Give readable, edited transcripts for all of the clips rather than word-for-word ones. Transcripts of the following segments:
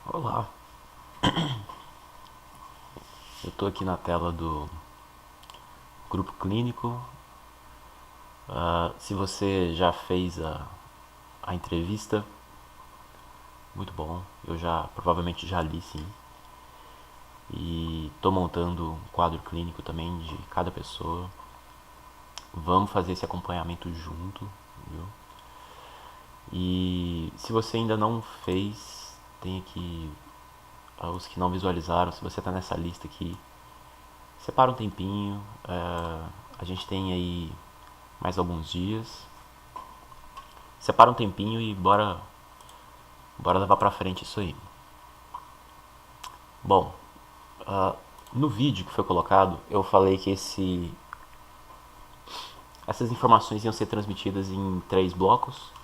Olá, eu estou aqui na tela do grupo clínico. Se você já fez a entrevista, muito bom. Eu já provavelmente já li, sim. E estou montando um quadro clínico também de cada pessoa. Vamos fazer esse acompanhamento junto, viu? E se você ainda não fez, tem aqui os que não visualizaram. Se você está nessa lista aqui, separa um tempinho. A gente tem aí mais alguns dias. Separa um tempinho e bora levar pra frente isso aí. Bom, no vídeo que foi colocado, eu falei que essas informações iam ser transmitidas em 3 blocos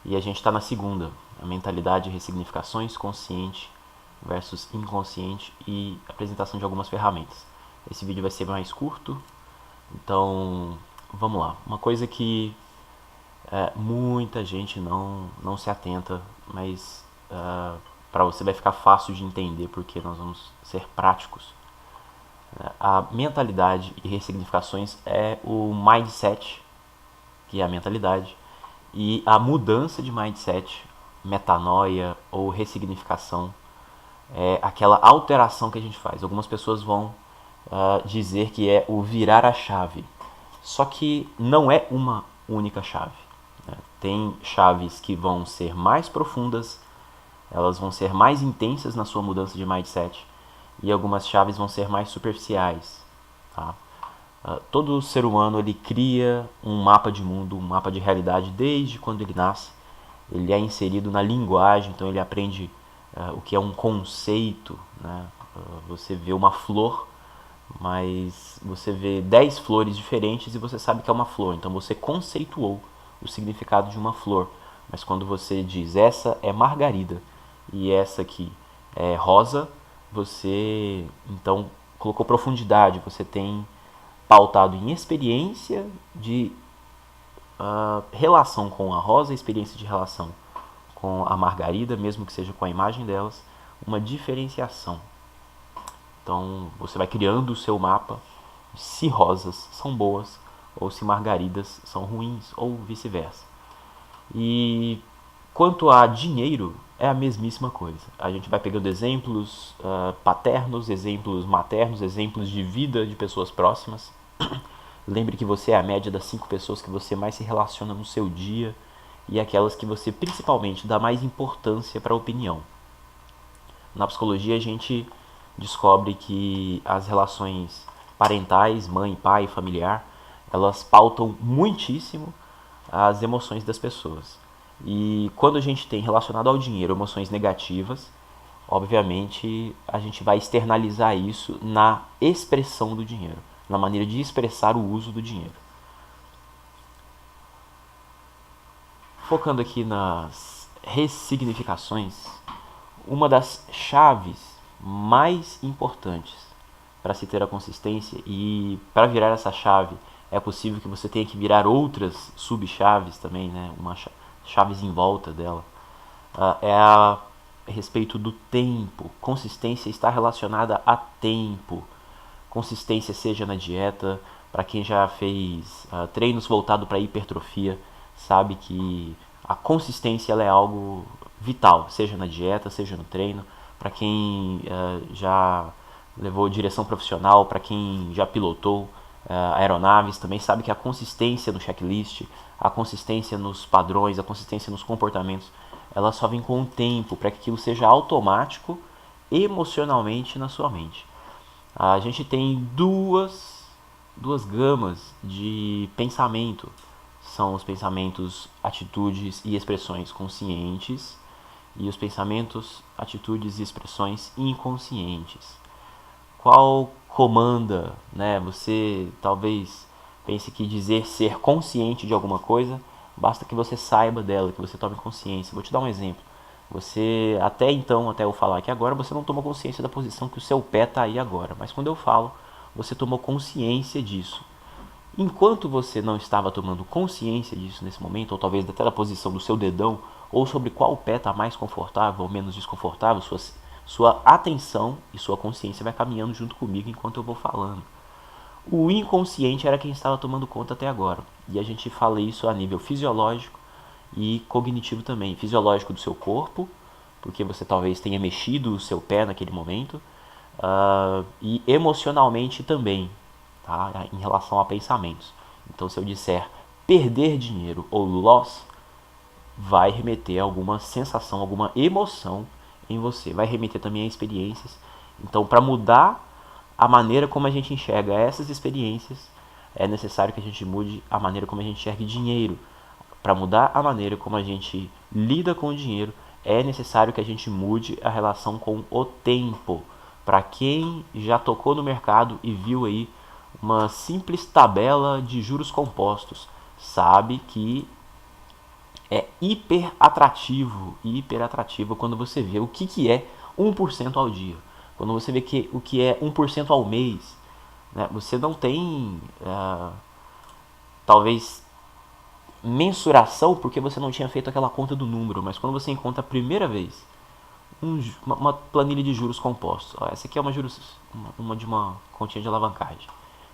e a gente está na segunda, a mentalidade e ressignificações, consciente versus inconsciente e apresentação de algumas ferramentas. Esse vídeo vai ser mais curto, então vamos lá. Uma coisa que muita gente não se atenta, mas para você vai ficar fácil de entender porque nós vamos ser práticos. A mentalidade e ressignificações é o mindset, que é a mentalidade, e a mudança de mindset, metanoia ou ressignificação, é aquela alteração que a gente faz. Algumas pessoas vão dizer que é o virar a chave, só que não é uma única chave. Tem chaves que vão ser mais profundas, elas vão ser mais intensas na sua mudança de mindset e algumas chaves vão ser mais superficiais. Tá? Todo ser humano ele cria um mapa de mundo, um mapa de realidade desde quando ele nasce. Ele é inserido na linguagem, então ele aprende o que é um conceito. Né? Você vê uma flor, mas você vê 10 flores diferentes e você sabe que é uma flor. Então você conceituou o significado de uma flor. Mas quando você diz essa é margarida e essa aqui é rosa, você então colocou profundidade, você tem pautado em experiência de relação com a rosa, experiência de relação com a margarida, mesmo que seja com a imagem delas, uma diferenciação. Então você vai criando o seu mapa se rosas são boas ou se margaridas são ruins ou vice-versa. E quanto a dinheiro, é a mesmíssima coisa. A gente vai pegando exemplos paternos, exemplos maternos, exemplos de vida de pessoas próximas. Lembre que você é a média das 5 pessoas que você mais se relaciona no seu dia e aquelas que você principalmente dá mais importância para a opinião. Na psicologia a gente descobre que as relações parentais, mãe, pai, familiar, elas pautam muitíssimo as emoções das pessoas. E quando a gente tem relacionado ao dinheiro emoções negativas, obviamente a gente vai externalizar isso na expressão do dinheiro, na maneira de expressar o uso do dinheiro. Focando aqui nas ressignificações, uma das chaves mais importantes para se ter a consistência e para virar essa chave é possível que você tenha que virar outras subchaves também, né? Chaves em volta dela. É a respeito do tempo. Consistência está relacionada a tempo. Consistência seja na dieta, para quem já fez treinos voltados para hipertrofia, sabe que a consistência ela é algo vital, seja na dieta, seja no treino. Para quem já levou direção profissional, para quem já pilotou aeronaves, também sabe que a consistência no checklist, a consistência nos padrões, a consistência nos comportamentos, ela só vem com o tempo para que aquilo seja automático emocionalmente na sua mente. A gente tem duas gamas de pensamento. São os pensamentos, atitudes e expressões conscientes e os pensamentos, atitudes e expressões inconscientes. Qual comanda, né? Você talvez pense que dizer ser consciente de alguma coisa, basta que você saiba dela, que você tome consciência. Vou te dar um exemplo. Você, até então, até eu falar aqui agora, você não tomou consciência da posição que o seu pé está aí agora. Mas quando eu falo, você tomou consciência disso. Enquanto você não estava tomando consciência disso nesse momento, ou talvez até da posição do seu dedão, ou sobre qual pé está mais confortável ou menos desconfortável, sua atenção e sua consciência vai caminhando junto comigo enquanto eu vou falando. O inconsciente era quem estava tomando conta até agora. E a gente fala isso a nível fisiológico e cognitivo também. Fisiológico do seu corpo, porque você talvez tenha mexido o seu pé naquele momento, e emocionalmente também, tá? Em relação a pensamentos. Então, se eu disser perder dinheiro ou loss, vai remeter a alguma sensação, alguma emoção em você. Vai remeter também a experiências. Então, para mudar a maneira como a gente enxerga essas experiências, é necessário que a gente mude a maneira como a gente enxerga dinheiro. Para mudar a maneira como a gente lida com o dinheiro, é necessário que a gente mude a relação com o tempo. Para quem já tocou no mercado e viu aí uma simples tabela de juros compostos, sabe que é hiper atrativo quando você vê o que é 1% ao dia. Quando você vê o que é 1% ao mês, né, você não tem, talvez, mensuração porque você não tinha feito aquela conta do número, mas quando você encontra a primeira vez uma planilha de juros compostos, ó, essa aqui é uma de uma continha de alavancagem,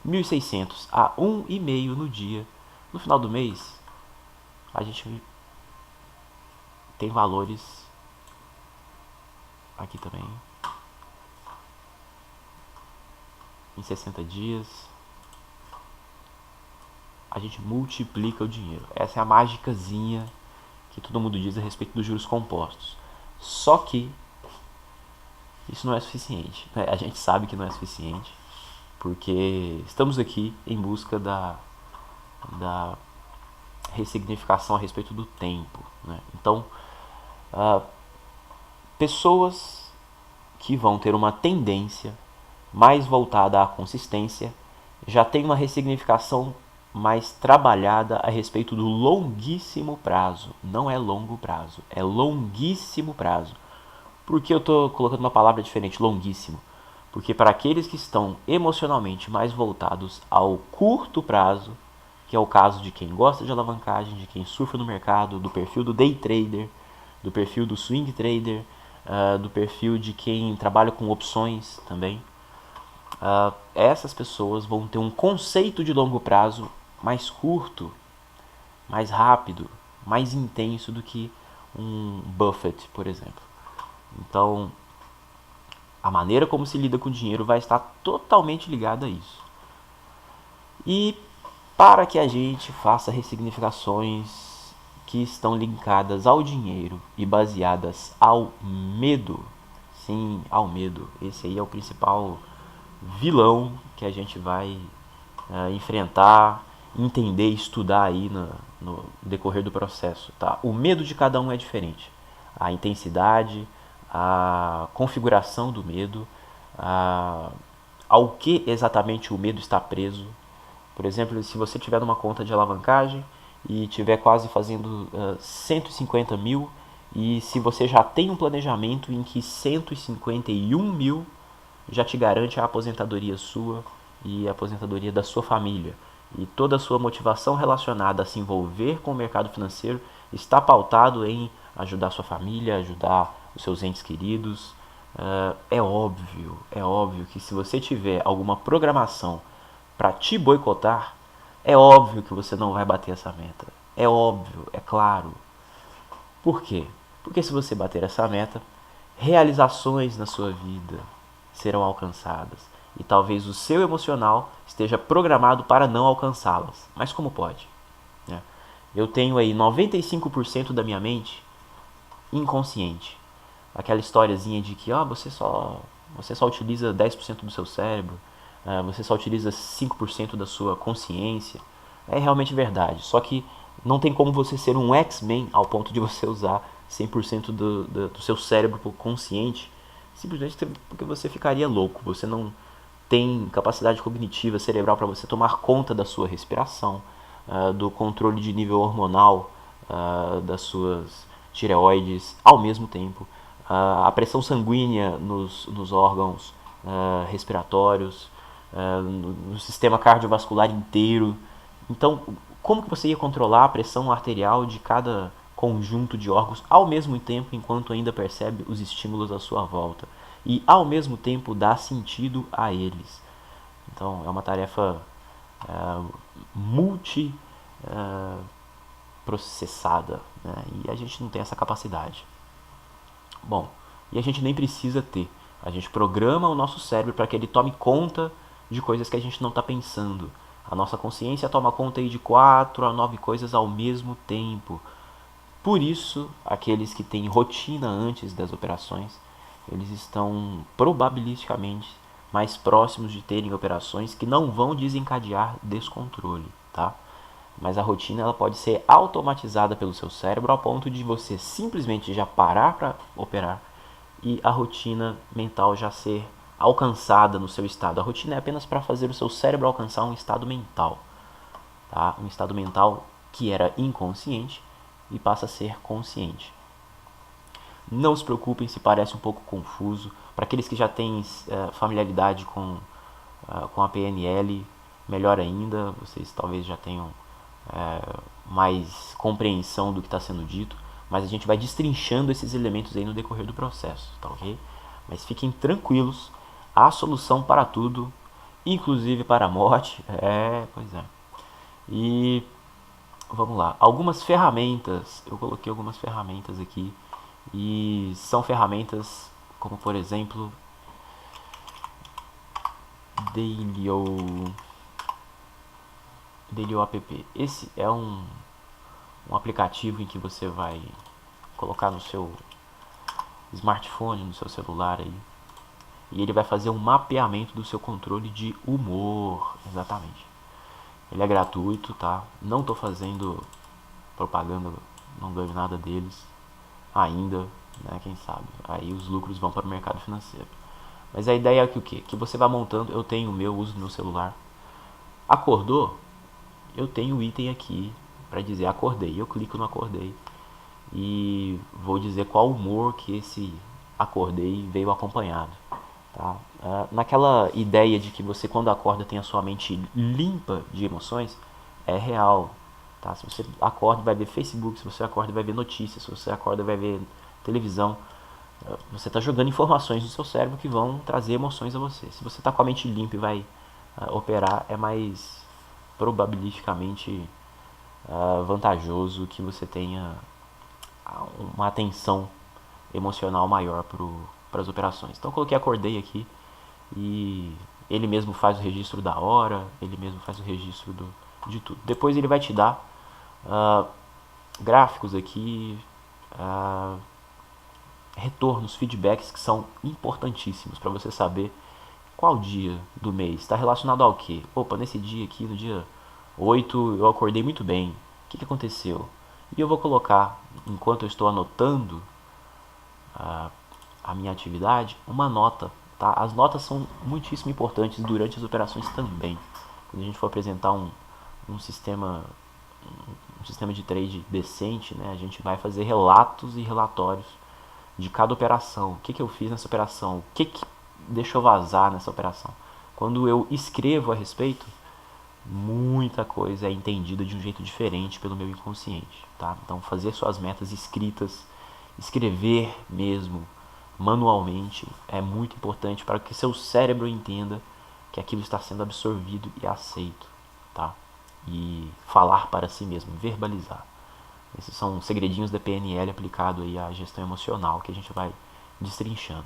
1.600 a 1,5 no dia, no final do mês, a gente tem valores aqui também, em 60 dias, a gente multiplica o dinheiro. Essa é a magicazinha que todo mundo diz a respeito dos juros compostos. Só que isso não é suficiente, né? A gente sabe que não é suficiente, porque estamos aqui em busca da ressignificação a respeito do tempo, né? Então, pessoas que vão ter uma tendência mais voltada à consistência já tem uma ressignificação mais trabalhada a respeito do longuíssimo prazo. Não é longo prazo, é longuíssimo prazo. Por que eu estou colocando uma palavra diferente, longuíssimo? Porque para aqueles que estão emocionalmente mais voltados ao curto prazo, que é o caso de quem gosta de alavancagem, de quem surfa no mercado, do perfil do day trader, do perfil do swing trader, do perfil de quem trabalha com opções também, essas pessoas vão ter um conceito de longo prazo mais curto, mais rápido, mais intenso do que um Buffett, por exemplo. Então, a maneira como se lida com o dinheiro vai estar totalmente ligada a isso. E para que a gente faça ressignificações que estão linkadas ao dinheiro e baseadas ao medo, sim, ao medo, esse aí é o principal vilão que a gente vai enfrentar, entender, estudar aí no decorrer do processo, tá? O medo de cada um é diferente. A intensidade, a configuração do medo, ao que exatamente o medo está preso. Por exemplo, se você tiver numa conta de alavancagem e estiver quase fazendo 150 mil, e se você já tem um planejamento em que 151 mil já te garante a aposentadoria sua e a aposentadoria da sua família, e toda a sua motivação relacionada a se envolver com o mercado financeiro está pautado em ajudar a sua família, ajudar os seus entes queridos, é óbvio que se você tiver alguma programação para te boicotar, é óbvio que você não vai bater essa meta. É óbvio, é claro. Por quê? Porque se você bater essa meta, realizações na sua vida serão alcançadas. E talvez o seu emocional esteja programado para não alcançá-las. Mas como pode? Eu tenho aí 95% da minha mente inconsciente. Aquela historiazinha de que você só utiliza 10% do seu cérebro, você só utiliza 5% da sua consciência. É realmente verdade. Só que não tem como você ser um X-Men ao ponto de você usar 100% do seu cérebro consciente, simplesmente porque você ficaria louco. Você não tem capacidade cognitiva cerebral para você tomar conta da sua respiração, do controle de nível hormonal das suas tireoides ao mesmo tempo, a pressão sanguínea nos órgãos respiratórios, no sistema cardiovascular inteiro. Então, como que você ia controlar a pressão arterial de cada conjunto de órgãos ao mesmo tempo, enquanto ainda percebe os estímulos à sua volta e ao mesmo tempo dá sentido a eles. Então é uma tarefa multi processada, né? E a gente não tem essa capacidade. Bom, e a gente nem precisa ter. A gente programa o nosso cérebro para que ele tome conta de coisas que a gente não está pensando. A nossa consciência toma conta aí de 4 a 9 coisas ao mesmo tempo. Por isso, aqueles que têm rotina antes das operações, eles estão probabilisticamente mais próximos de terem operações que não vão desencadear descontrole, tá? Mas a rotina ela pode ser automatizada pelo seu cérebro ao ponto de você simplesmente já parar para operar e a rotina mental já ser alcançada no seu estado. A rotina é apenas para fazer o seu cérebro alcançar um estado mental, tá? Um estado mental que era inconsciente e passa a ser consciente. Não se preocupem se parece um pouco confuso. Para aqueles que já têm familiaridade com a PNL, melhor ainda, vocês talvez já tenham mais compreensão do que está sendo dito, mas a gente vai destrinchando esses elementos aí no decorrer do processo, tá ok? Mas fiquem tranquilos, há solução para tudo, inclusive para a morte. Pois é. E vamos lá, algumas ferramentas, eu coloquei algumas ferramentas aqui, e são ferramentas como, por exemplo, Dailyo app. Esse é um aplicativo em que você vai colocar no seu smartphone, no seu celular aí, e ele vai fazer um mapeamento do seu controle de humor, exatamente. Ele é gratuito, tá? Não tô fazendo propaganda, não ganho nada deles ainda, né? Quem sabe? Aí os lucros vão para o mercado financeiro. Mas a ideia é que o quê? Que você vai montando, eu tenho o meu, uso no meu celular. Acordou? Eu tenho o item aqui para dizer acordei. Eu clico no acordei e vou dizer qual humor que esse acordei veio acompanhado. Tá? Naquela ideia de que você quando acorda tem a sua mente limpa de emoções, é real. Tá? Se você acorda vai ver Facebook, se você acorda vai ver notícias, se você acorda vai ver televisão, você está jogando informações no seu cérebro que vão trazer emoções a você. Se você está com a mente limpa e vai operar, é mais probabilisticamente vantajoso que você tenha uma atenção emocional maior para as operações. Então eu coloquei acordei aqui e ele mesmo faz o registro da hora, ele mesmo faz o registro de tudo. Depois ele vai te dar gráficos aqui, retornos, feedbacks que são importantíssimos para você saber qual dia do mês está relacionado ao que. Opa, nesse dia aqui, no dia 8, eu acordei muito bem. O que aconteceu? E eu vou colocar, enquanto eu estou anotando a minha atividade, uma nota. Tá? As notas são muitíssimo importantes durante as operações também. Quando a gente for apresentar um sistema de trade decente, né, a gente vai fazer relatos e relatórios de cada operação. O que eu fiz nessa operação? O que deixou vazar nessa operação? Quando eu escrevo a respeito, muita coisa é entendida de um jeito diferente pelo meu inconsciente. Tá? Então, fazer suas metas escritas, escrever mesmo, manualmente, é muito importante para que seu cérebro entenda que aquilo está sendo absorvido e aceito. Tá? E falar para si mesmo, verbalizar. Esses são segredinhos da PNL aplicado aí à gestão emocional que a gente vai destrinchando.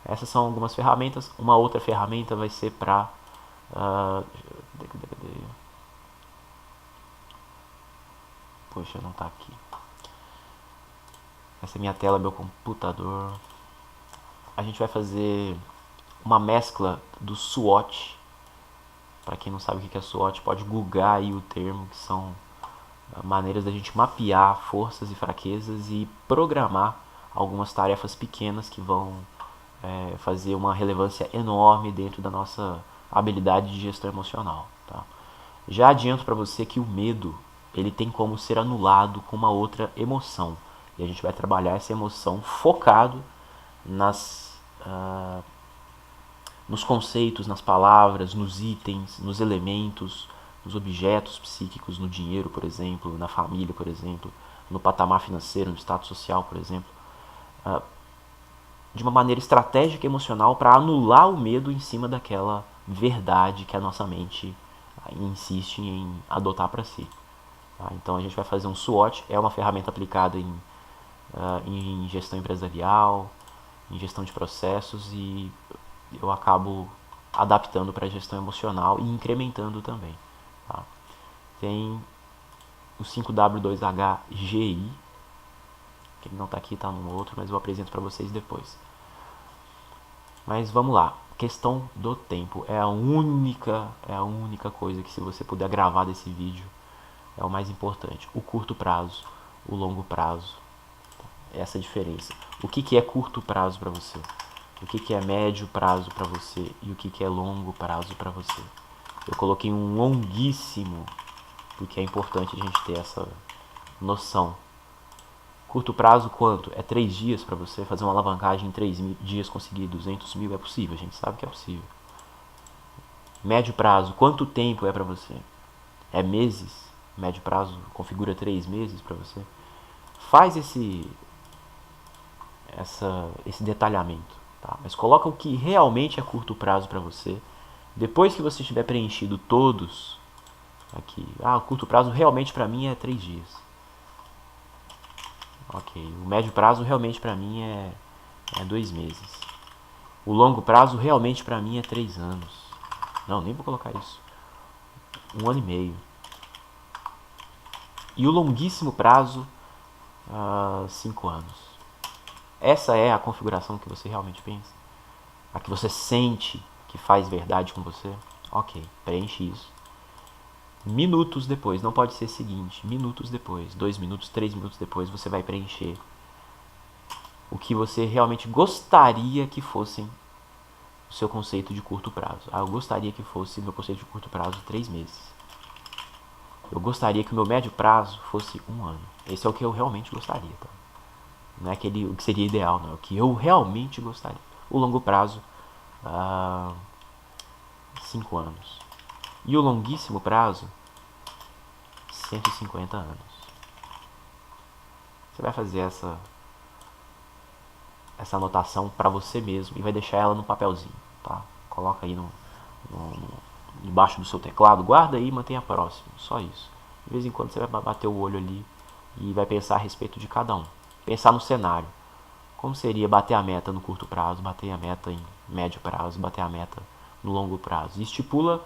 Essas são algumas ferramentas. Uma outra ferramenta vai ser para poxa, não está aqui. Essa é minha tela, meu computador. A gente vai fazer uma mescla do SWOT. Para quem não sabe o que é SWOT, pode googlar aí o termo, que são maneiras da gente mapear forças e fraquezas e programar algumas tarefas pequenas que vão fazer uma relevância enorme dentro da nossa habilidade de gestão emocional. Tá? Já adianto para você que o medo ele tem como ser anulado com uma outra emoção. E a gente vai trabalhar essa emoção focado nos conceitos, nas palavras, nos itens, nos elementos, nos objetos psíquicos, no dinheiro, por exemplo, na família, por exemplo, no patamar financeiro, no status social, por exemplo, de uma maneira estratégica e emocional para anular o medo em cima daquela verdade que a nossa mente insiste em adotar para si. Tá? Então a gente vai fazer um SWOT, é uma ferramenta aplicada em gestão empresarial, em gestão de processos, e eu acabo adaptando para a gestão emocional e incrementando também. Tá? Tem o 5W2HGI, que ele não está aqui, está no outro, mas eu apresento para vocês depois. Mas vamos lá, questão do tempo é a única coisa que, se você puder gravar desse vídeo, é o mais importante. O curto prazo, o longo prazo, essa é a diferença. O que é curto prazo para você? O que é médio prazo para você? E o que é longo prazo para você? Eu coloquei um longuíssimo, porque é importante a gente ter essa noção. Curto prazo, quanto? É 3 dias para você fazer uma alavancagem em 3 dias, conseguir 200 mil? É possível, a gente sabe que é possível. Médio prazo, quanto tempo é para você? É meses? Médio prazo configura 3 meses para você? Faz esse detalhamento, tá? Mas coloca o que realmente é curto prazo para você. Depois que você tiver preenchido todos aqui, o curto prazo realmente para mim é 3 dias. Ok, o médio prazo realmente para mim é 2 meses. O longo prazo realmente para mim é 3 anos. Não, nem vou colocar isso. 1 ano e meio. E o longuíssimo prazo, 5 anos. Essa é a configuração que você realmente pensa? A que você sente que faz verdade com você? Ok, preenche isso. Minutos depois, não pode ser seguinte, minutos depois, 2 minutos, 3 minutos depois, você vai preencher o que você realmente gostaria que fossem o seu conceito de curto prazo. Eu gostaria que fosse meu conceito de curto prazo 3 meses. Eu gostaria que o meu médio prazo fosse 1 ano. Esse é o que eu realmente gostaria, tá? Não é o que seria ideal, não. É o que eu realmente gostaria. O longo prazo, 5 anos. E o longuíssimo prazo, 150 anos. Você vai fazer essa anotação para você mesmo e vai deixar ela no papelzinho, tá? Coloca aí debaixo do seu teclado, guarda aí e mantenha próximo, só isso. De vez em quando você vai bater o olho ali e vai pensar a respeito de cada um. Pensar no cenário. Como seria bater a meta no curto prazo, bater a meta em médio prazo, bater a meta no longo prazo. E estipula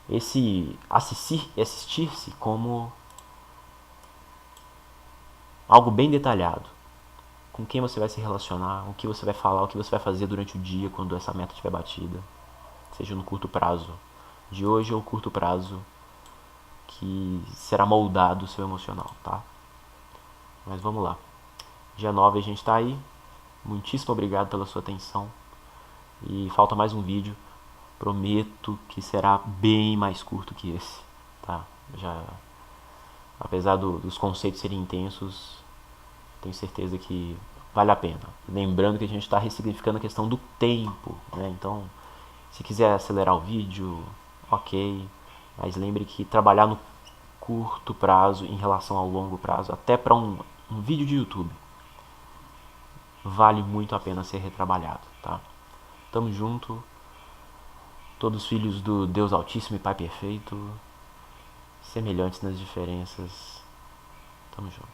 esse assistir-se como algo bem detalhado. Com quem você vai se relacionar, o que você vai falar, o que você vai fazer durante o dia quando essa meta estiver batida. Seja no curto prazo de hoje ou curto prazo que será moldado o seu emocional, tá? Mas vamos lá. Dia 9 a gente está aí. Muitíssimo obrigado pela sua atenção. E falta mais um vídeo. Prometo que será bem mais curto que esse, tá? Apesar dos conceitos serem intensos, tenho certeza que vale a pena. Lembrando que a gente está ressignificando a questão do tempo, né? Então, se quiser acelerar o vídeo, ok. Mas lembre que trabalhar no curto prazo em relação ao longo prazo, até para um vídeo de YouTube, vale muito a pena ser retrabalhado, tá? Tamo junto. Todos filhos do Deus Altíssimo e Pai Perfeito, semelhantes nas diferenças. Tamo junto.